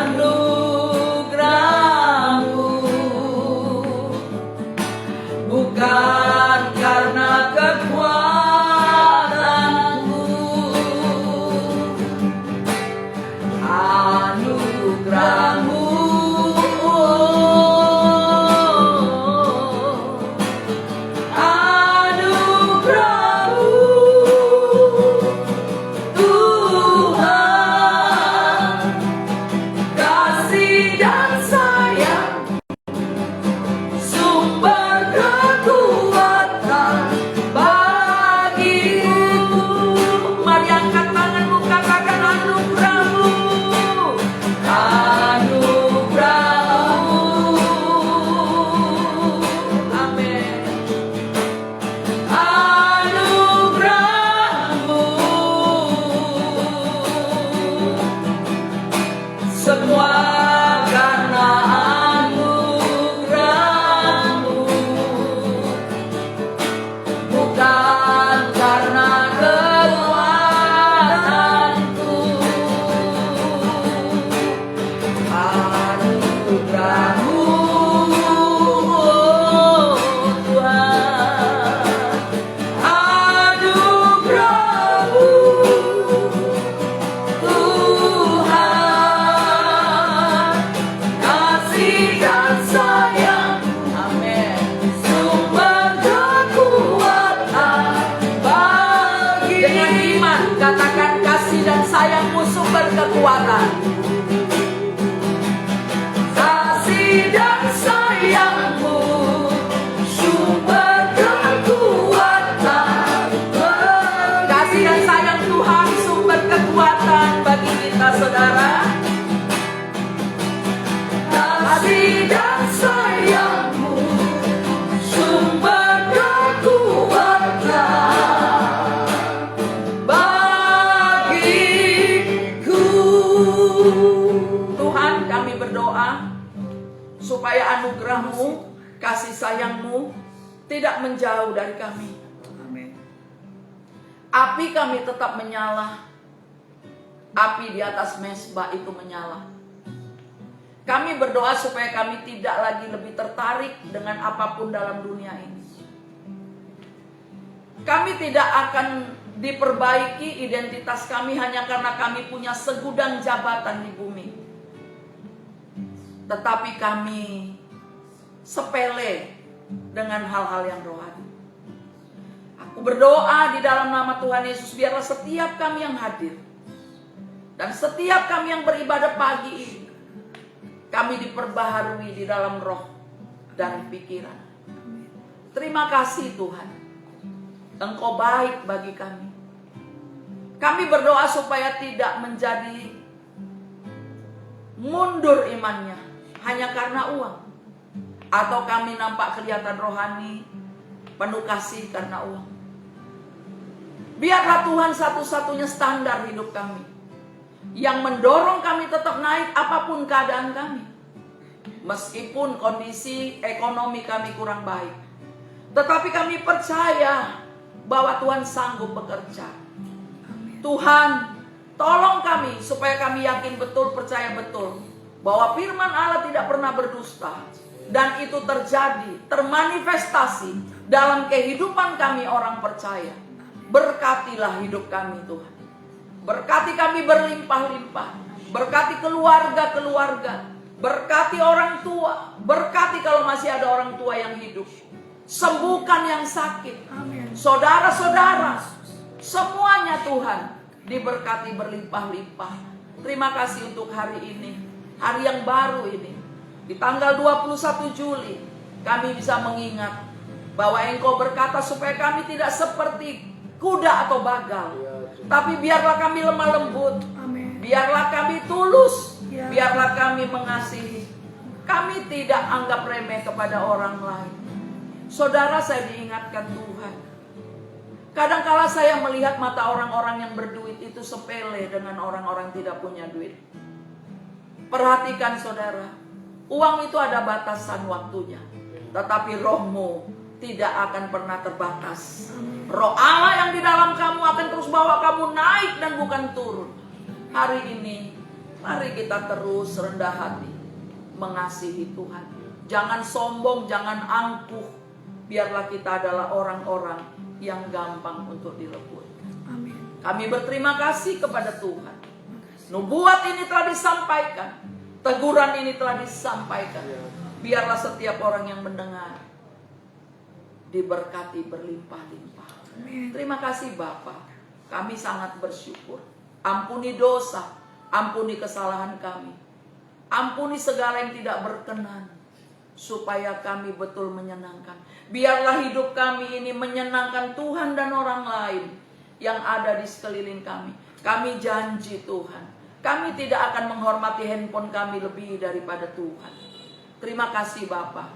anugerah-Mu, bukan karena kekuatanmu. Anugerah-Mu, anugerah-Mu, Tuhan, kasih dan sayang, sumber kekuatan bagiku. Mari angkat tanganmu, katakan anugerah-Mu, anugerah-Mu, amin. Anugerah-Mu, semua karena anugerah-Mu, bukan karena kekuatanku. Anugerah-Mu, Tuhan, anugerah-Mu, Tuhan, kasih dan sayang, amin, sumber kekuatan bagi. Dengan iman katakan, kasih dan sayang-Mu sumber kekuatan. Kasih dan sayang-Mu sumber kekuatan. Kasih dan sayang Tuhan sumber kekuatan bagi kita, saudara. Kasih dan sayang-Mu sumber kekuatan bagiku. Tuhan, kami berdoa supaya anugerah-Mu, kasih sayang-Mu tidak menjauh dari kami. Amin. Api kami tetap menyala. Api di atas mezbah itu menyala. Kami berdoa supaya kami tidak lagi lebih tertarik dengan apapun dalam dunia ini. Kami tidak akan diperbaiki identitas kami hanya karena kami punya segudang jabatan di bumi. Tetapi kami sepele dengan hal-hal yang rohani. Aku berdoa di dalam nama Tuhan Yesus, biarlah setiap kami yang hadir dan setiap kami yang beribadah pagi ini, kami diperbaharui di dalam roh dan pikiran. Terima kasih Tuhan, Engkau baik bagi kami. Kami berdoa supaya tidak menjadi mundur imannya hanya karena uang. Atau kami nampak kelihatan rohani, penuh kasih karena uang. Biarlah Tuhan satu-satunya standar hidup kami, yang mendorong kami tetap naik apapun keadaan kami. Meskipun kondisi ekonomi kami kurang baik, tetapi kami percaya bahwa Tuhan sanggup bekerja. Tuhan, tolong kami supaya kami yakin betul, percaya betul bahwa firman Allah tidak pernah berdusta. Dan itu terjadi, termanifestasi dalam kehidupan kami orang percaya. Berkatilah hidup kami Tuhan. Berkati kami berlimpah-limpah. Berkati keluarga-keluarga. Berkati orang tua. Berkati kalau masih ada orang tua yang hidup. Sembuhkan yang sakit. Amin. Saudara-saudara, semuanya Tuhan diberkati berlimpah-limpah. Terima kasih untuk hari ini, hari yang baru ini. Di tanggal 21 Juli kami bisa mengingat bahwa Engkau berkata supaya kami tidak seperti kuda atau bagal, tapi biarlah kami lemah lembut. Amin. Biarlah kami tulus, Ya. biarlah kami mengasihi. Kami tidak anggap remeh kepada orang lain. Saudara, saya diingatkan Tuhan, kadangkala saya melihat mata orang-orang yang berduit itu sepele dengan orang-orang tidak punya duit. Perhatikan saudara, uang itu ada batasan waktunya, tetapi rohmu tidak akan pernah terbatas. Roh Allah yang di dalam kamu akan terus bawa kamu naik dan bukan turun. Hari ini, mari kita terus rendah hati, mengasihi Tuhan. Jangan sombong, jangan angkuh. Biarlah kita adalah orang-orang yang gampang untuk dilebur. Amin. Kami berterima kasih kepada Tuhan. Nubuat ini telah disampaikan. Teguran ini telah disampaikan. Biarlah setiap orang yang mendengar diberkati berlimpah-limpah. Terima kasih Bapa. Kami sangat bersyukur. Ampuni dosa, ampuni kesalahan kami. Ampuni segala yang tidak berkenan, supaya kami betul menyenangkan. Biarlah hidup kami ini menyenangkan Tuhan dan orang lain yang ada di sekeliling kami. Kami janji Tuhan, kami tidak akan menghormati handphone kami lebih daripada Tuhan. Terima kasih Bapa.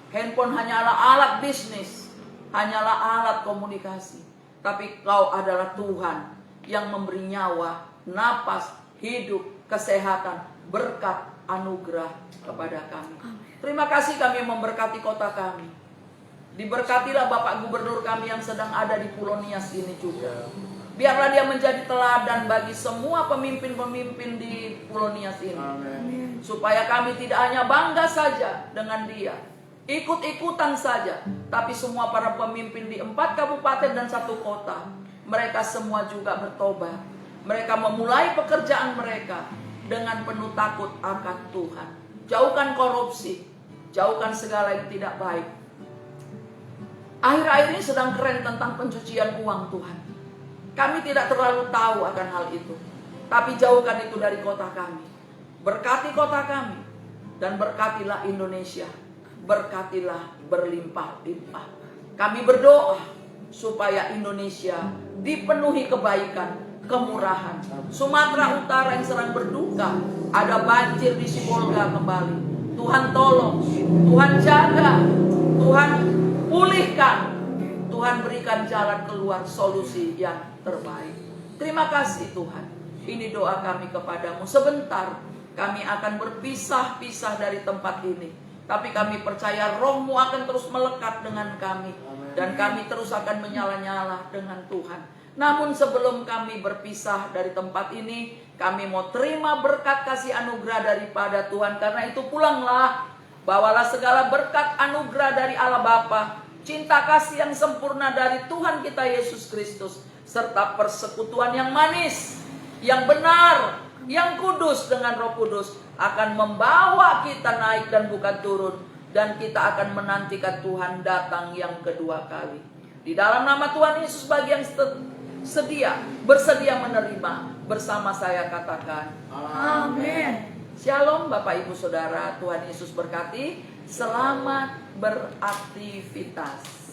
Handphone hanyalah alat bisnis, hanyalah alat komunikasi. Tapi Kau adalah Tuhan yang memberi nyawa, napas, hidup, kesehatan, berkat, anugerah kepada kami. Terima kasih kami memberkati kota kami. Diberkatilah Bapak Gubernur kami yang sedang ada di Pulau Nias ini juga. Biarlah dia menjadi teladan bagi semua pemimpin-pemimpin di Pulau Nias ini. Amin. Supaya kami tidak hanya bangga saja dengan dia, ikut-ikutan saja, tapi semua para pemimpin di 4 kabupaten dan 1 kota, mereka semua juga bertobat. Mereka memulai pekerjaan mereka dengan penuh takut akan Tuhan. Jauhkan korupsi, jauhkan segala yang tidak baik. Akhir-akhir ini sedang keren tentang pencucian uang Tuhan. Kami tidak terlalu tahu akan hal itu, tapi jauhkan itu dari kota kami. Berkati kota kami, dan berkatilah Indonesia. Berkatilah berlimpah-limpah. Kami berdoa supaya Indonesia dipenuhi kebaikan, kemurahan. Sumatera Utara yang sedang berduka, ada banjir di Sibolga kembali. Tuhan tolong, Tuhan jaga, Tuhan pulihkan, Tuhan berikan jalan keluar, solusi yang terbaik. Terima kasih Tuhan. Ini doa kami kepadamu. Sebentar kami akan berpisah-pisah dari tempat ini, tapi kami percaya rohmu akan terus melekat dengan kami, dan kami terus akan menyala-nyala dengan Tuhan. Namun sebelum kami berpisah dari tempat ini, kami mau terima berkat kasih anugerah daripada Tuhan. Karena itu pulanglah, bawalah segala berkat anugerah dari Allah Bapa, cinta kasih yang sempurna dari Tuhan kita Yesus Kristus, serta persekutuan yang manis, yang benar, yang kudus dengan Roh Kudus akan membawa kita naik dan bukan turun, dan kita akan menantikan Tuhan datang yang kedua kali. Di dalam nama Tuhan Yesus, bagi yang bersedia menerima, bersama saya katakan Amin. Shalom Bapak Ibu Saudara, Tuhan Yesus berkati. Selamat beraktivitas.